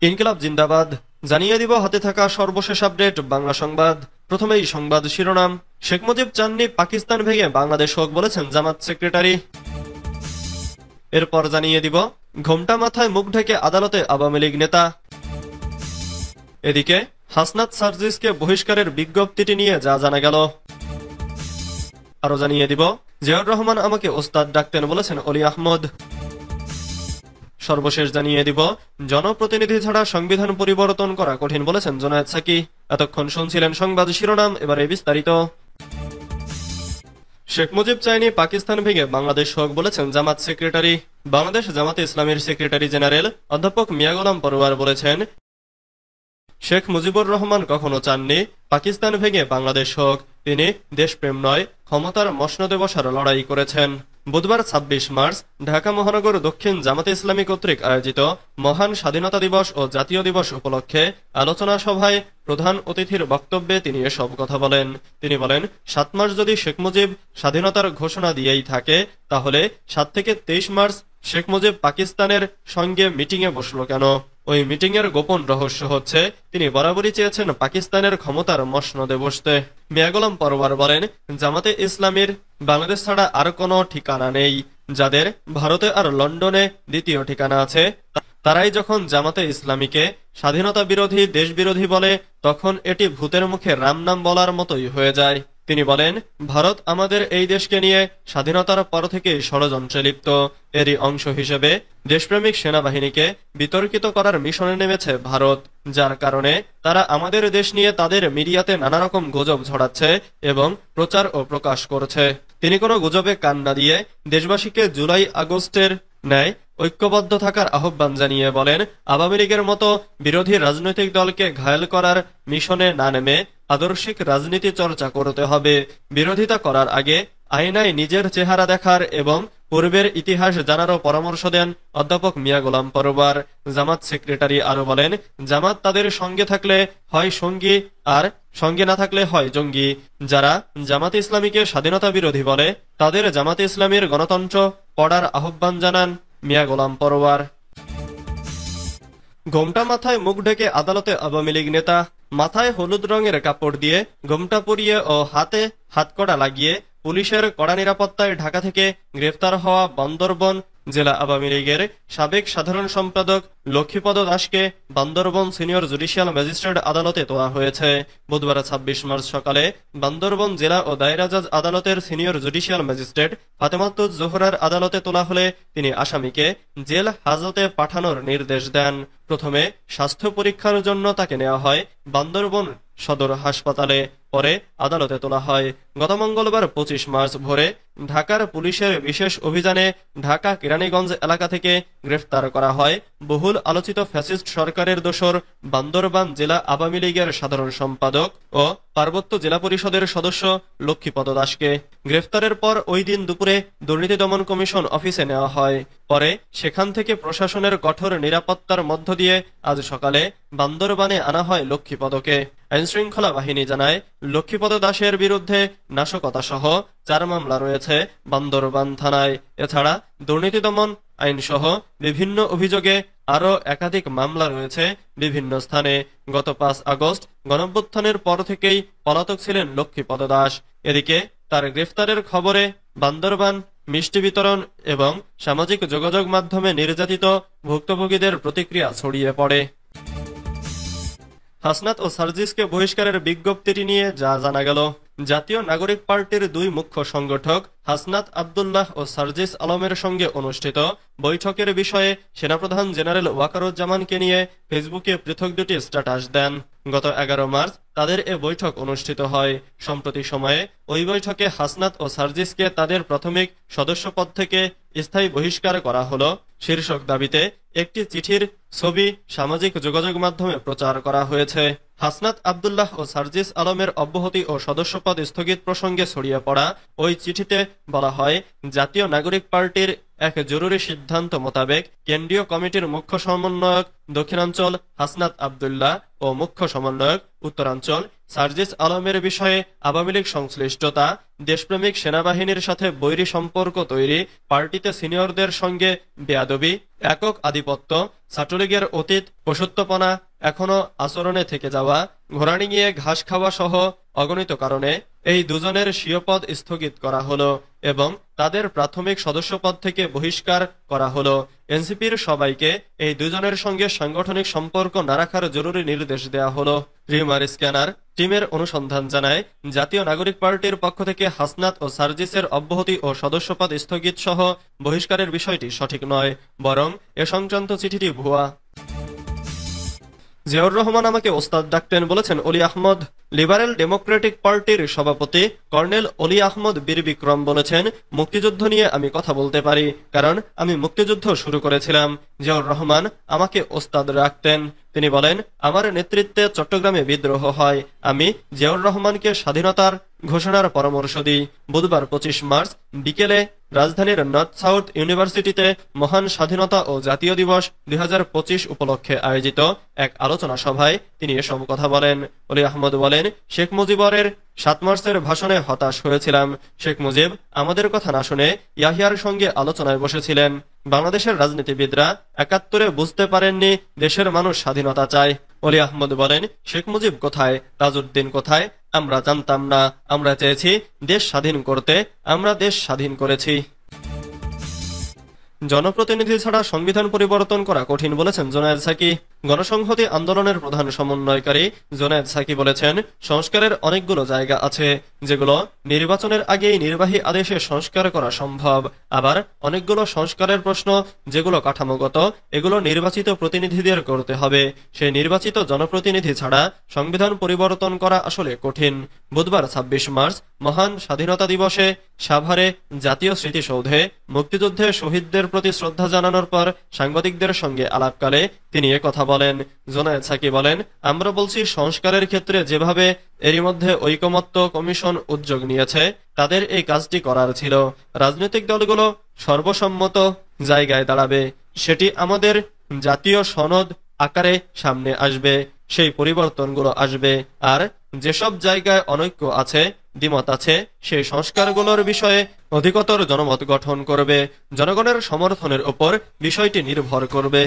ইনকিলাব জিন্দাবাদ। জানিয়ে দিব হাতে থাকা সর্বশেষ আপডেট বাংলা সংবাদ। প্রথমেই সংবাদ শিরোনাম। শেখ মুজিব চাননি পাকিস্তান ভেঙে বাংলাদেশ হোক, বলেছেন জামাত সেক্রেটারি। এরপর জানিয়ে দিব ঘোমটা মাথায় মুখ ঢেকে আদালতে আওয়ামী লীগ নেতা। এদিকে হাসনাত সার্জিসকে বহিষ্কারের বিজ্ঞপ্তিটি নিয়ে যা জানা গেল। আরো জানিয়ে দিব জিয়াউর রহমান আমাকে ওস্তাদ ডাকতেন, বলেছেন অলি আহমদ। সর্বশেষ জানিয়ে দিব জনপ্রতিনিধি ছাড়া সংবিধান পরিবর্তন করা কঠিন, বলেছেন জুনায়েদ সাকি। এতক্ষণ শুনছিলেন সংবাদ শিরোনাম, এবারে বিস্তারিত। শেখ মুজিব চায়নি পাকিস্তান ভেঙে বাংলাদেশ হোক, বলেছেন জামাত সেক্রেটারি। বাংলাদেশ জামাতে ইসলামীর সেক্রেটারি জেনারেল অধ্যাপক মিয়া গোলাম পরোয়ার বলেছেন, শেখ মুজিবুর রহমান কখনো চাননি পাকিস্তান ভেঙে বাংলাদেশ হোক। তিনি দেশপ্রেম নয়, ক্ষমতার মসনদে বসার লড়াই করেছেন। বুধবার ২৬ মার্চ ঢাকা মহানগর দক্ষিণ জামাতে ইসলামী কর্তৃক আয়োজিত মহান স্বাধীনতা দিবস ও জাতীয় দিবস উপলক্ষে আলোচনা সভায় প্রধান অতিথির বক্তব্যে তিনি এসব কথা বলেন। তিনি বলেন, ৭ মার্চ যদি শেখ মুজিব স্বাধীনতার ঘোষণা দিয়েই থাকে, তাহলে ৭ থেকে ২৩ মার্চ শেখ মুজিব পাকিস্তানের সঙ্গে মিটিংয়ে বসল কেন? ওই মিটিংয়ের গোপন রহস্য হচ্ছে তিনি বরাবরই চেয়েছেন পাকিস্তানের ক্ষমতার মসনদে বসতে। মিয়া গোলাম পরোয়ার বলেন, জামাতে ইসলামীর বাংলাদেশ ছাড়া আর কোনো ঠিকানা নেই। যাদের ভারতে আর লন্ডনে দ্বিতীয় ঠিকানা আছে, তারাই যখন জামাতে ইসলামীকে স্বাধীনতা বিরোধী, দেশ বিরোধী বলে, তখন এটি ভূতের মুখে রাম নাম বলার মতোই হয়ে যায়। তিনি বলেন, ভারত আমাদের এই দেশকে নিয়ে স্বাধীনতার পর থেকে ষড়যন্ত্রে লিপ্ত। এরই অংশ হিসেবে দেশপ্রেমিক সেনাবাহিনীকে বিতর্কিত করার মিশনে নেমেছে ভারত, যার কারণে তারা আমাদের দেশ নিয়ে তাদের মিডিয়াতে নানা রকম গুজব ছড়াচ্ছে এবং প্রচার ও প্রকাশ করছে। তিনি কোনো গুজবে কান না দিয়ে দেশবাসীকে জুলাই আগস্টের ন্যায় ঐক্যবদ্ধ থাকার আহ্বান জানিয়ে বলেন, আওয়ামী লীগের মতো বিরোধী রাজনৈতিক দলকে ঘায়েল করার মিশনে না নেমে আদর্শিক রাজনীতি চর্চা করতে হবে। বিরোধিতা করার আগে আয়নায় নিজের চেহারা দেখার এবং পূর্বের ইতিহাস জানারও পরামর্শ দেন অধ্যাপক মিয়া গোলাম পরোয়ার। জামাত সেক্রেটারি আরো বলেন, জামাত তাদের সঙ্গে থাকলে হয় সঙ্গী, আর সঙ্গে না থাকলে হয় জঙ্গি। যারা জামাতে ইসলামীকে স্বাধীনতা বিরোধী বলে, তাদের জামাতে ইসলামীর গণতন্ত্র পড়ার আহ্বান জানান মিয়া গোলাম পরোয়ার। ঘোমটা মাথায় মুখ ঢেকে আদালতে আওয়ামী লীগ নেতা। মাথায় হলুদ রঙের কাপড় দিয়ে ঘোমটা পরিয়ে ও হাতে হাতকড়া লাগিয়ে পুলিশের কড়া নিরাপত্তায় ঢাকা থেকে গ্রেফতার হওয়া বান্দরবন জেলা আওয়ামী লীগের সাবেক সাধারণ সম্পাদক লক্ষ্মীপদ দাসকে বান্দরবন সিনিয়র জুডিশিয়াল ম্যাজিস্ট্রেট আদালতে তোলা হয়েছে। বুধবার ২৬ মার্চ সকালে বান্দরবন জেলা ও দায়রা জজ আদালতের সিনিয়র জুডিশিয়াল ম্যাজিস্ট্রেট ফাতেমাতুজ জোহরার আদালতে তোলা হলে তিনি আসামিকে জেল হাজতে পাঠানোর নির্দেশ দেন। প্রথমে স্বাস্থ্য পরীক্ষার জন্য তাকে নেওয়া হয় বান্দরবন সদর হাসপাতালে, পরে আদালতে তোলা হয়। গত মঙ্গলবার ২৫ মার্চ ভোরে ঢাকার পুলিশের বিশেষ অভিযানে ঢাকা কেরানীগঞ্জ এলাকা থেকে গ্রেফতার করা হয় বহুল আলোচিত ফ্যাসিস্ট সরকারের দোসর বান্দরবান জেলা আওয়ামী লীগের সাধারণ সম্পাদক ও পার্বত্য জেলা পরিষদের সদস্য লক্ষ্মীপদ দাসকে। গ্রেফতারের পর ওই দিন দুপুরে দুর্নীতি দমন কমিশন অফিসে নেওয়া হয়। পরে সেখান থেকে প্রশাসনের কঠোর নিরাপত্তার মধ্য দিয়ে আজ সকালে বান্দরবানে আনা হয় লক্ষ্মীপদকে। আইনশৃঙ্খলা বাহিনী জানায়, লক্ষ্মীপদ দাসের বিরুদ্ধে নাশকতা সহ ৪ মামলা রয়েছে বান্দরবান থানায়। এছাড়া দুর্নীতি দমন আইন সহ বিভিন্ন অভিযোগে আরও একাধিক মামলা রয়েছে বিভিন্ন স্থানে। গত ৫ আগস্ট গণঅভ্যুত্থানের পর থেকেই পলাতক ছিলেন লক্ষ্মীপদ দাস। এদিকে তার গ্রেফতারের খবরে বান্দরবান মিষ্টি বিতরণ এবং সামাজিক যোগাযোগ মাধ্যমে নির্যাতিত ভুক্তভোগীদের প্রতিক্রিয়া ছড়িয়ে পড়ে। হাসনাত ও সার্জিসকে বহিষ্কারের বিজ্ঞপ্তিটি নিয়ে যা জানা গেল। জাতীয় নাগরিক পার্টির ২ মুখ্য সংগঠক হাসনাত আব্দুল্লাহ ও সার্জিস আলমের সঙ্গে অনুষ্ঠিত বৈঠকের বিষয়ে সেনাপ্রধান জেনারেল ওয়াকারুজ্জামানকে নিয়ে ফেসবুকে পৃথক ২টি স্ট্যাটাস দেন। গত ১১ মার্চ তাদের এ বৈঠক অনুষ্ঠিত হয়। সম্প্রতি সময়ে ওই বৈঠকে হাসনাত ও সার্জিসকে তাদের প্রাথমিক সদস্যপদ থেকে স্থায়ী বহিষ্কার করা হলো শীর্ষক দাবিতে একটি চিঠির ছবি সামাজিক যোগাযোগ মাধ্যমে প্রচার করা হয়েছে। হাসনাত আব্দুল্লাহ ও সার্জিস আলমের অব্যাহতি ও সদস্যপদ স্থগিত প্রসঙ্গে ছড়িয়ে পড়া ওই চিঠিতে বলা হয়, জাতীয় নাগরিক পার্টির এক জরুরি সিদ্ধান্ত মোতাবেক কেন্দ্রীয় কমিটির মুখ্য সমন্বয়ক দক্ষিণাঞ্চল হাসনাত আব্দুল্লাহ ও মুখ্য সমন্বয়ক উত্তরাঞ্চল সার্জিস আলমের বিষয়ে আওয়ামী লীগ সংশ্লিষ্টতা, দেশপ্রেমিক সেনাবাহিনীর সাথে বৈরী সম্পর্ক তৈরি, পার্টিতে সিনিয়রদের সঙ্গে বেয়াদবি, একক আধিপত্য, ছাত্রলীগের অতীত পশুত্বপনা এখনো আচরণে থেকে যাওয়া, ঘোরানি গিয়ে ঘাস খাওয়া সহ অগণিত কারণে এই দুজনের স্বীয় পদ স্থগিত করা হলো এবং তাদের প্রাথমিক সদস্যপদ থেকে বহিষ্কার করা হলো। এনসিপির সবাইকে এই দুজনের সঙ্গে সাংগঠনিক সম্পর্ক না রাখার জরুরি নির্দেশ দেয়া হলো। রিউমার স্ক্যানার টিমের অনুসন্ধান জানায়, জাতীয় নাগরিক পার্টির পক্ষ থেকে হাসনাত ও সার্জিসের অব্যাহতি ও সদস্যপদ স্থগিত সহ বহিষ্কারের বিষয়টি সঠিক নয়, বরং এ সংক্রান্ত চিঠিটি ভুয়া। জিয়াউর রহমান আমাকে ওস্তাদ ডাকতেন বলেছেন অলি আহমদ। লিবারেল ডেমোক্রেটিক পার্টির সভাপতি কর্নেল অলি আহমদ বীর বিক্রম বলেছেন, মুক্তিযুদ্ধ নিয়ে আমি কথা বলতে পারি, কারণ আমি মুক্তিযুদ্ধ শুরু করেছিলাম। জিয়াউর রহমান আমাকে ওস্তাদ ডাকতেন। তিনি বলেন, আমার নেতৃত্বে চট্টগ্রামে বিদ্রোহ হয়। আমি জিয়াউর রহমানকে স্বাধীনতার ঘোষণার পরামর্শ দিই। বুধবার 25 মার্চ বিকেলে রাজধানীর নর্থ সাউথ ইউনিভার্সিটিতে মহান স্বাধীনতা ও জাতীয় দিবস 2025 উপলক্ষে আয়োজিত এক আলোচনা সভায় তিনি এসব কথা বলেন। অলি আহমদ বলেন, শেখ মুজিবরের 7 মার্চের ভাষণে হতাশ হয়েছিলাম। শেখ মুজিব আমাদের কথা না শুনে ইয়াহিয়ার সঙ্গে আলোচনায় বসেছিলেন। বাংলাদেশের রাজনীতিবিদরা 71-এ বুঝতে পারেননি দেশের মানুষ স্বাধীনতা চায়। অলি আহমদ বলেন, শেখ মুজিব কোথায়, তাজউদ্দিন কোথায়, আমরা জানতাম না। আমরা চেয়েছি দেশ স্বাধীন করতে, আমরা দেশ স্বাধীন করেছি। জনপ্রতিনিধি ছাড়া সংবিধান পরিবর্তন করা কঠিন বলেছেন জোনায়েদ সাকি। গণসংহতি আন্দোলনের প্রধান সমন্বয়কারী জোনায়েদ সাকি বলেছেন, সংস্কারের অনেকগুলো জায়গা আছে যেগুলো নির্বাচনের আগেই নির্বাহী আদেশে সংস্কার করা সম্ভব। আবার অনেকগুলো সংস্কারের প্রশ্ন যেগুলো কাঠামোগত, এগুলো নির্বাচিত প্রতিনিধিদের করতে হবে। সেই নির্বাচিত জনপ্রতিনিধি ছাড়া সংবিধান পরিবর্তন করা আসলে কঠিন। বুধবার 26 মার্চ মহান স্বাধীনতা দিবসে সাভারে জাতীয় স্মৃতিসৌধে মুক্তিযুদ্ধে শহীদদের প্রতি শ্রদ্ধা জানানোর পর সাংবাদিকদের সঙ্গে আলাপকালে তিনি কথা বলেন। জোনায়েদ সাকি বলেন, আমরা বলছি সংস্কারের ক্ষেত্রে যেভাবে এরই মধ্যে ঐকমত্য কমিশন উদ্যোগ নিয়েছে, তাদের এই কাজটি করার ছিল। রাজনৈতিক দলগুলো সর্বসম্মত জায়গায় দাঁড়াবে, সেটি আমাদের জাতীয় সনদ আকারে সামনে আসবে, সেই পরিবর্তনগুলো আসবে। আর যেসব জায়গায় অনৈক্য আছে, দ্বিমত আছে, সেই সংস্কারগুলোর বিষয়ে অধিকতর জনমত গঠন করবে। জনগণের সমর্থনের উপর বিষয়টি নির্ভর করবে।